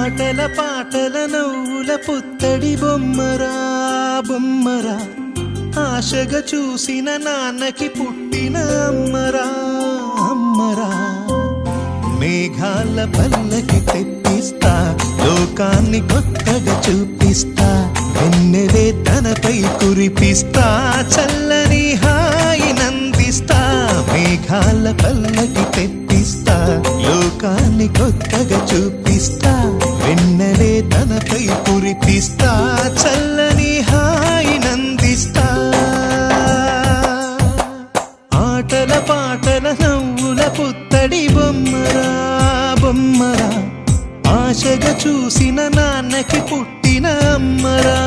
ఆటల పాటల నవ్వుల పుత్తడి బొమ్మరా బొమ్మరా, ఆశగా చూసిన నాన్నకి పుట్టిన అమ్మరా అమ్మరా. మేఘాల పల్లకి తెప్పిస్తా, లోకాన్ని కొత్తగా చూపిస్తా, వెన్నెలే తనపై కురిపిస్తా, చల్లని హాయి నందిస్తా. మేఘాల పల్లకి తెప్పిస్తా, లోకాన్ని కొత్తగా చూపిస్తా, వెన్నెలే తనపై కురిపిస్తా, చల్లని హాయి నందిస్తా. ఆటల పాటల నవ్వుల పుత్తడి బొమ్మరా బొమ్మరా, ఆశగా చూసిన నాన్నకి పుట్టిన అమ్మరా.